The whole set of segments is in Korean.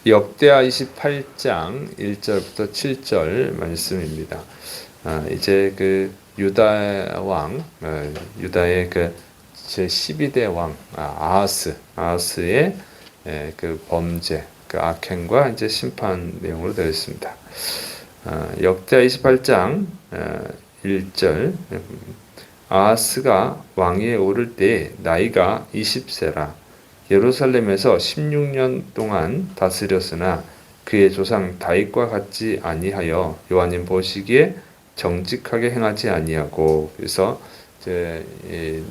역대하 28장 1절부터 7절 말씀입니다. 이제 그 유다 왕, 유다의 그 제12대 왕 아하스의 그 범죄, 그 악행과 이제 심판 내용으로 되어 있습니다. 역대하 28장 1절 아하스가 왕위에 오를 때 나이가 20세라 예루살렘에서 16년 동안 다스렸으나 그의 조상 다윗과 같지 아니하여 여호와님 보시기에 정직하게 행하지 아니하고, 그래서 이제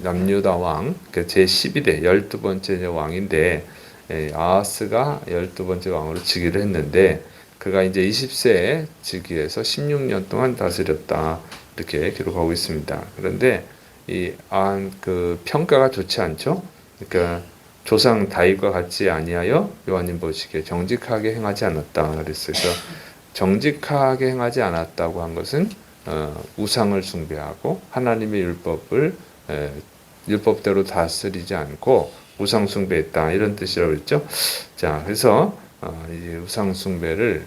남유다 왕, 그 제12대 12번째 왕인데 아하스가 12번째 왕으로 즉위를 했는데 그가 이제 20세에 즉위해서 16년 동안 다스렸다, 이렇게 기록하고 있습니다. 그런데 그 평가가 좋지 않죠. 그러니까 조상 다윗과 같지 아니하여 여호와님 보시기에 정직하게 행하지 않았다 그랬어요. 그래서 정직하게 행하지 않았다고 한 것은 우상을 숭배하고 하나님의 율법대로 다스리지 않고 우상 숭배했다, 이런 뜻이라고 그랬죠. 자, 그래서 이제 우상 숭배를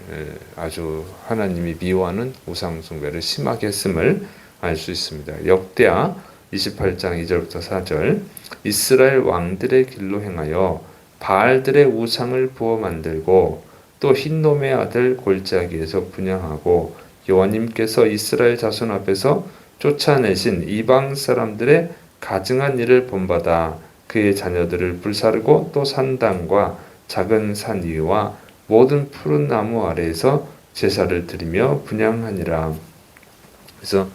아주 하나님이 미워하는 우상 숭배를 심하게 했음을 알 수 있습니다. 역대하 28장 2절부터 4절 이스라엘 왕들의 길로 행하여 바알들의 우상을 부어 만들고 또 흰놈의 아들 골짜기에서 분향하고 여호와님께서 이스라엘 자손 앞에서 쫓아내신 이방 사람들의 가증한 일을 본받아 그의 자녀들을 불사르고 또 산당과 작은 산 위와 모든 푸른 나무 아래에서 제사를 드리며 분향하니라. 그래서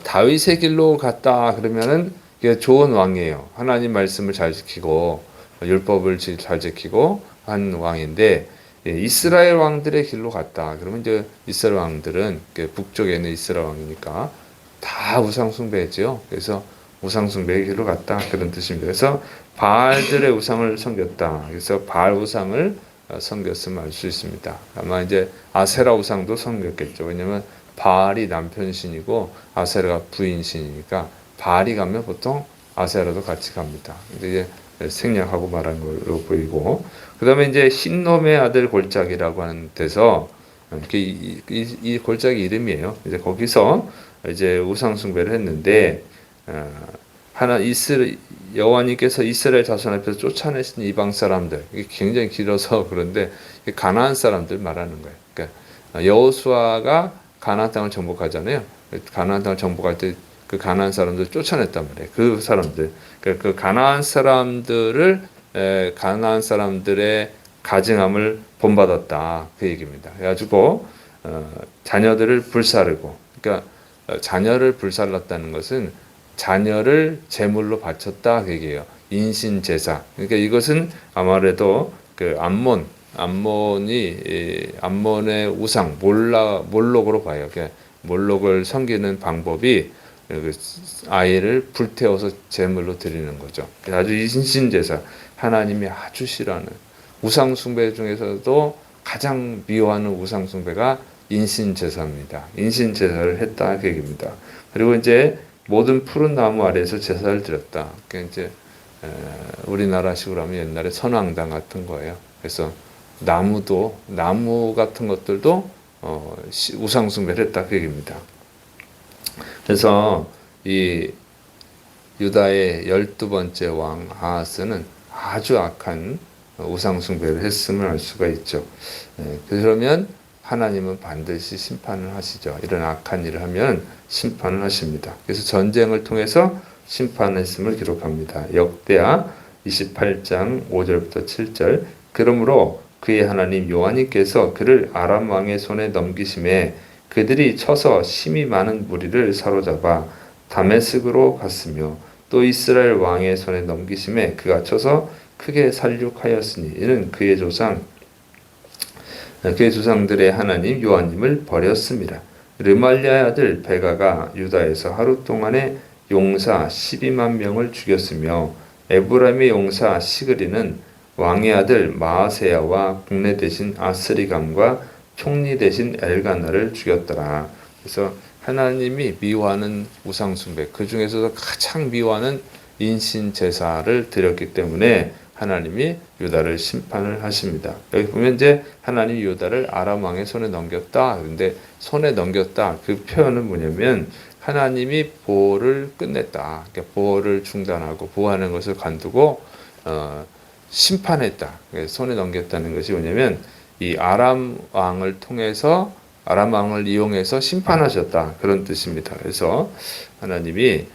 다윗의 길로 갔다 그러면은 좋은 왕이에요. 하나님 말씀을 잘 지키고 율법을 잘 지키고 한 왕인데, 이스라엘 왕들의 길로 갔다 그러면 이제 이스라엘 왕들은 북쪽에 있는 이스라엘 왕이니까 다 우상 숭배했죠. 그래서 우상 숭배의 길로 갔다, 그런 뜻입니다. 그래서 바알들의 우상을 섬겼다. 그래서 바알 우상을 섬겼음을 알 수 있습니다. 아마 이제 아세라 우상도 섬겼겠죠. 왜냐하면 바알이 남편 신이고 아세라가 부인 신이니까 바알이 가면 보통 아세라도 같이 갑니다. 근데 이제 생략하고 말한 걸로 보이고, 그 다음에 이제 흰놈의 아들 골짜기라고 하는 데서 이 골짜기 이름이에요. 이제 거기서 이제 우상 숭배를 했는데 여호와님께서 이스라엘 자손 앞에서 쫓아내신 이방 사람들, 이게 굉장히 길어서 그런데 가나안 사람들 말하는 거예요. 그러니까 여호수아가 가나안 땅을 정복하잖아요. 가나안 땅을 정복할 때 그 가나안 사람들 쫓아냈단 말이에요. 그 사람들, 그 가나안 사람들의 가증함을 본받았다, 그 얘기입니다. 그래가지고 자녀들을 불사르고, 그러니까 자녀를 불살랐다는 것은 자녀를 제물로 바쳤다, 그 얘기예요. 인신 제사. 그러니까 이것은 아무래도 그 암몬의 우상 몰록으로 봐요. 그러니까 몰록을 섬기는 방법이 아이를 불태워서 제물로 드리는 거죠. 아주 인신 제사, 하나님이 아주 싫어하는 우상 숭배 중에서도 가장 미워하는 우상 숭배가 인신 제사입니다. 인신 제사를 했다, 그 얘기입니다. 그리고 이제 모든 푸른 나무 아래에서 제사를 드렸다. 그러니까 이제 우리나라식으로 하면 옛날에 선왕당 같은 거예요. 그래서 나무 같은 것들도 우상 숭배를 했다, 그 얘기입니다. 그래서 이 유다의 12번째 왕 아하스는 아주 악한 우상 숭배를 했음을 알 수가 있죠. 그러면 하나님은 반드시 심판을 하시죠. 이런 악한 일을 하면 심판을 하십니다. 그래서 전쟁을 통해서 심판했음을 기록합니다. 역대하 28장 5절부터 7절 그러므로 그의 하나님 여호와님께서 그를 아람 왕의 손에 넘기심에 그들이 쳐서 심히 많은 무리를 사로잡아 다메섹으로 갔으며 또 이스라엘 왕의 손에 넘기심에 그가 쳐서 크게 살육하였으니 이는 그의 조상들의 하나님 여호와님을 버렸습니다. 르말리아의 아들 베가가 유다에서 하루 동안에 용사 12만 명을 죽였으며 에브라임의 용사 시그리는 왕의 아들 마아세야와 국내 대신 아스리감과 총리 대신 엘가나를 죽였더라. 그래서 하나님이 미워하는 우상 숭배, 그 중에서도 가장 미워하는 인신 제사를 드렸기 때문에 하나님이 유다를 심판을 하십니다. 여기 보면 이제 하나님이 유다를 아람 왕의 손에 넘겼다. 그런데 손에 넘겼다. 그 표현은 뭐냐면 하나님이 보호를 끝냈다. 그러니까 보호를 중단하고 보호하는 것을 관두고 심판했다. 손에 넘겼다는 것이 뭐냐면 이 아람 왕을 통해서 아람 왕을 이용해서 심판하셨다. 그런 뜻입니다. 그래서 하나님이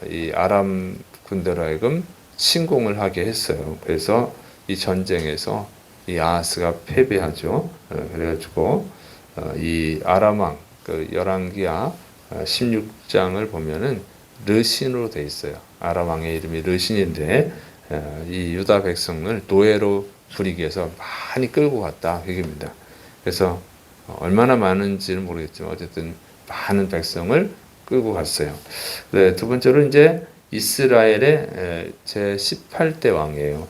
이 아람 군대로 하여금 침공을 하게 했어요. 그래서 이 전쟁에서 이 아하스가 패배하죠. 그래가지고 이 아람 왕, 그 열왕기하 16장을 보면은 르신으로 돼 있어요. 아람 왕의 이름이 르신인데 이 유다 백성을 노예로 부리기 위해서 많이 끌고 갔다. 얘기입니다. 그래서 얼마나 많은지는 모르겠지만 어쨌든 많은 백성을 끌고 갔어요. 네, 두 번째로 이제 이스라엘의 제 18대 왕이에요.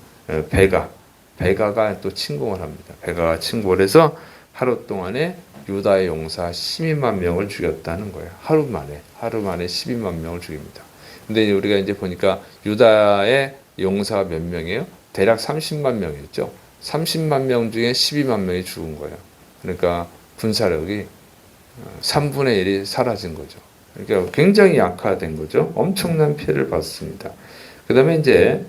베가가 또 침공을 합니다. 베가가 침공을 해서 하루 동안에 유다의 용사 12만 명을 죽였다는 거예요. 하루 만에 12만 명을 죽입니다. 근데 우리가 이제 보니까 유다의 용사가 몇 명이에요? 대략 30만 명이었죠. 30만 명 중에 12만 명이 죽은 거예요. 그러니까 군사력이 3분의 1이 사라진 거죠. 그러니까 굉장히 약화된 거죠. 엄청난 피해를 받습니다. 그 다음에 이제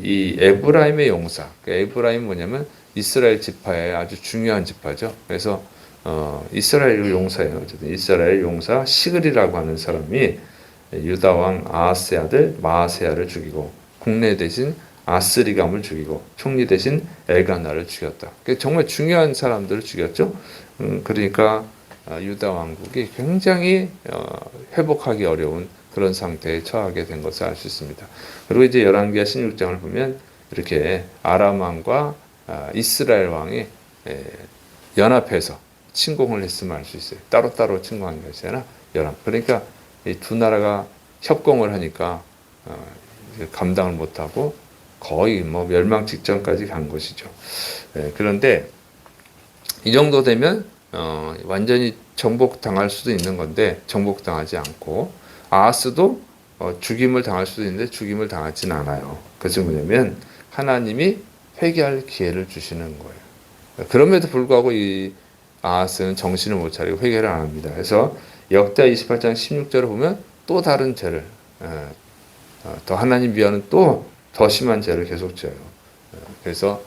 이 에브라임의 용사, 에브라임 뭐냐면 이스라엘 지파의 아주 중요한 지파죠. 그래서 이스라엘 용사예요. 어쨌든 이스라엘 용사 시글이라고 하는 사람이 유다 왕 아하스의 아들 마아세야를 죽이고 국내 대신 아스리감을 죽이고 총리 대신 엘가나를 죽였다. 정말 중요한 사람들을 죽였죠. 그러니까 유다 왕국이 굉장히 회복하기 어려운 그런 상태에 처하게 된 것을 알 수 있습니다. 그리고 이제 열왕기하 16장을 보면 이렇게 아람 왕과 이스라엘 왕이 연합해서 침공을 했음을 알 수 있어요. 따로따로 침공한 것이 아니라 연합. 그러니까 이 두 나라가 협공을 하니까 감당을 못하고 거의 뭐 멸망 직전까지 간 것이죠. 그런데 이 정도 되면 완전히 정복당할 수도 있는 건데 정복당하지 않고 아하스도 죽임을 당할 수도 있는데 죽임을 당하지는 않아요. 그것은 뭐냐면 하나님이 회개할 기회를 주시는 거예요. 그럼에도 불구하고 이 아하스는 정신을 못 차리고 회개를 안 합니다. 그래서 역대 28장 16절을 보면 또 다른 죄를 더 하나님 미워하는 또 더 심한 죄를 계속 져요. 그래서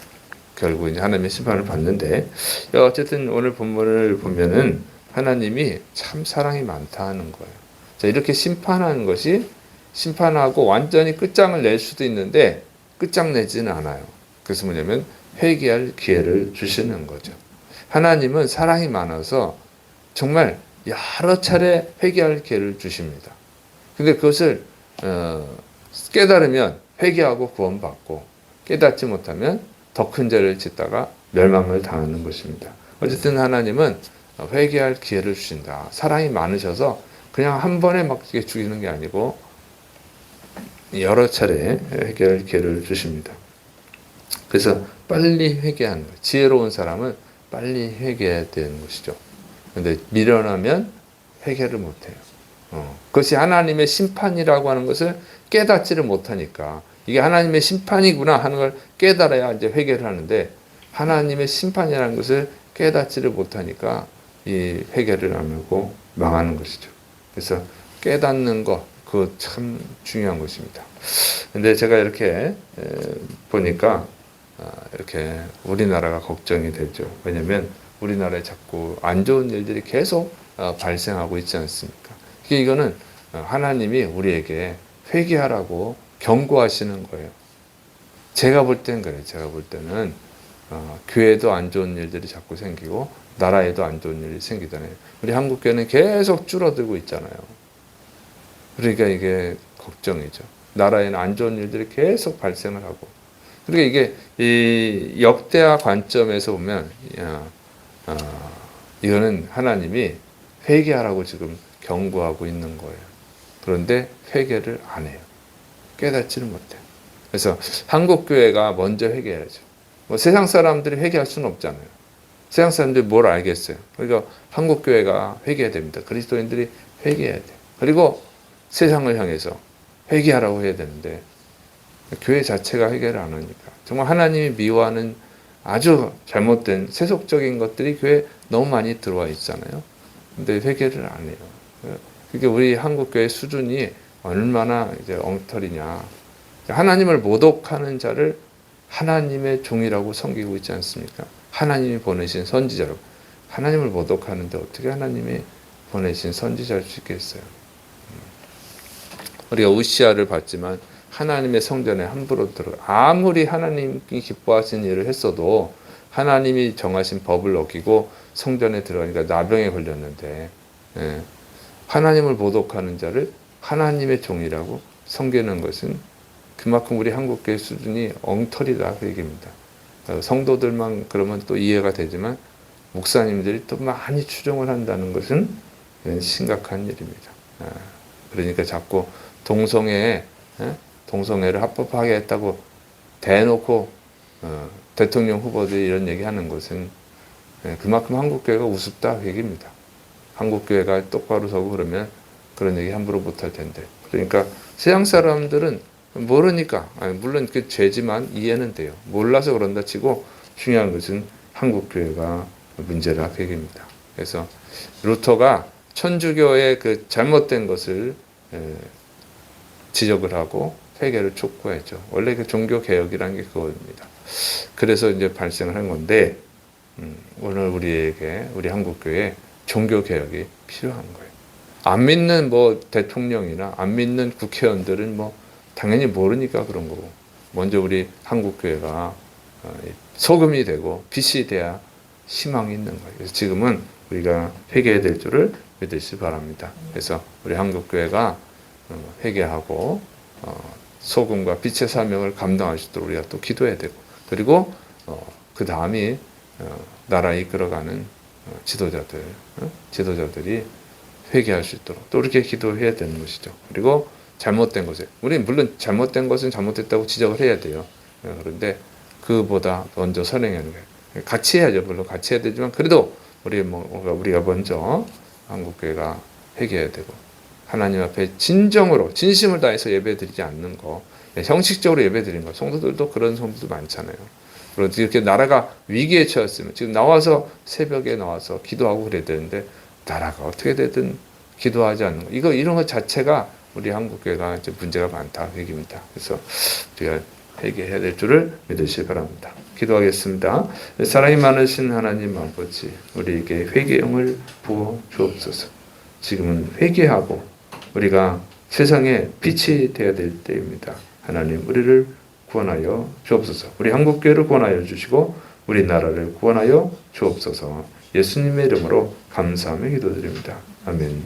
결국 이제 하나님의 심판을 받는데 어쨌든 오늘 본문을 보면은 하나님이 참 사랑이 많다는 거예요. 자, 이렇게 심판하는 것이 심판하고 완전히 끝장을 낼 수도 있는데 끝장내지는 않아요. 그래서 뭐냐면 회개할 기회를 주시는 거죠. 하나님은 사랑이 많아서 정말 여러 차례 회개할 기회를 주십니다. 근데 그것을 깨달으면 회개하고 구원받고 깨닫지 못하면 더 큰 죄를 짓다가 멸망을 당하는 것입니다. 어쨌든 하나님은 회개할 기회를 주신다. 사랑이 많으셔서 그냥 한 번에 막 죽이는 게 아니고 여러 차례 회개할 기회를 주십니다. 그래서 빨리 회개하는 거예요. 지혜로운 사람은 빨리 회개해야 되는 것이죠. 그런데 미련하면 회개를 못해요. 그것이 하나님의 심판이라고 하는 것을 깨닫지를 못하니까 이게 하나님의 심판이구나 하는 걸 깨달아야 이제 회개를 하는데 하나님의 심판이라는 것을 깨닫지를 못하니까 이 회개를 안 하고 망하는 것이죠. 그래서 깨닫는 것, 그거 참 중요한 것입니다. 근데 제가 이렇게 보니까 이렇게 우리나라가 걱정이 되죠. 왜냐하면 우리나라에 자꾸 안 좋은 일들이 계속 발생하고 있지 않습니까? 이거는 하나님이 우리에게 회개하라고 경고하시는 거예요. 제가 볼 때는 그래요. 제가 볼 때는 교회도 안 좋은 일들이 자꾸 생기고 나라에도 안 좋은 일이 생기잖아요. 우리 한국 교회는 계속 줄어들고 있잖아요. 그러니까 이게 걱정이죠. 나라에는 안 좋은 일들이 계속 발생을 하고. 그러니까 이게 이 역대하 관점에서 보면 이거는 하나님이 회개하라고 지금 경고하고 있는 거예요. 그런데 회개를 안 해요. 깨닫지를 못해요. 그래서 한국 교회가 먼저 회개해야죠. 뭐 세상 사람들이 회개할 수는 없잖아요. 세상 사람들이 뭘 알겠어요. 그러니까 한국 교회가 회개해야 됩니다. 그리스도인들이 회개해야 돼요. 그리고 세상을 향해서 회개하라고 해야 되는데 교회 자체가 해결을 안 하니까. 정말 하나님이 미워하는 아주 잘못된 세속적인 것들이 교회에 너무 많이 들어와 있잖아요. 근데 회개를 안 해요. 그게 우리 한국 교회 수준이 얼마나 이제 엉터리냐. 하나님을 모독하는 자를 하나님의 종이라고 섬기고 있지 않습니까? 하나님이 보내신 선지자로. 하나님을 모독하는데 어떻게 하나님이 보내신 선지자일 수 있겠어요? 우리가 우시아를 봤지만 하나님의 성전에 함부로 들어 아무리 하나님이 기뻐하신 일을 했어도 하나님이 정하신 법을 어기고 성전에 들어가니까 나병에 걸렸는데 하나님을 모독하는 자를 하나님의 종이라고 섬기는 것은 그만큼 우리 한국교회 수준이 엉터리다 그 얘기입니다. 성도들만 그러면 또 이해가 되지만 목사님들이 또 많이 추종을 한다는 것은 심각한 일입니다. 그러니까 자꾸 동성애를 합법하게 했다고 대놓고 대통령 후보들이 이런 얘기하는 것은 그만큼 한국교회가 우습다 그 얘기입니다. 한국교회가 똑바로 서고 그러면 그런 얘기 함부로 못할 텐데. 그러니까 세상 사람들은 모르니까 물론 그 죄지만 이해는 돼요. 몰라서 그런다 치고 중요한 것은 한국교회가 문제라 그 얘기입니다. 그래서 루터가 천주교의 그 잘못된 것을 지적을 하고 회개를 촉구했죠. 원래 그 종교 개혁이라는 게 그겁니다. 그래서 이제 발생을 한 건데 오늘 우리에게 우리 한국교회 종교 개혁이 필요한 거예요. 안 믿는 뭐 대통령이나 안 믿는 국회의원들은 뭐 당연히 모르니까 그런 거고 먼저 우리 한국교회가 소금이 되고 빛이 돼야 희망이 있는 거예요. 그래서 지금은 우리가 회개해야 될 줄을 믿으시기 바랍니다. 그래서 우리 한국교회가 회개하고 소금과 빛의 사명을 감당할 수 있도록 우리가 또 기도해야 되고 그리고 그 다음이 나라 이끌어가는 지도자들이 회개할 수 있도록 또 이렇게 기도해야 되는 것이죠. 그리고 잘못된 것에 우리는 물론 잘못된 것은 잘못됐다고 지적을 해야 돼요. 그런데 그보다 먼저 선행하는 거예요. 같이 해야죠. 물론 같이 해야 되지만 그래도 우리가 먼저 한국교회가 회개해야 되고 하나님 앞에 진정으로 진심을 다해서 예배드리지 않는 거 형식적으로 예배드리는 거 성도들도 그런 성도도 많잖아요. 그런데 이렇게 나라가 위기에 처했으면 지금 새벽에 나와서 기도하고 그래야 되는데 나라가 어떻게 되든 기도하지 않는 거 이런 것 자체가 우리 한국교회가 이제 문제가 많다 그 얘기입니다. 그래서 우리가 회개해야 될 줄을 믿으시기 바랍니다. 기도하겠습니다. 사랑이 많으신 하나님 아버지 우리에게 회개형을 부어 주옵소서. 지금은 회개하고 우리가 세상에 빛이 되어야 될 때입니다. 하나님 우리를 구원하여 주옵소서. 우리 한국교회를 구원하여 주시고 우리나라를 구원하여 주옵소서. 예수님의 이름으로 감사하며 기도드립니다. 아멘.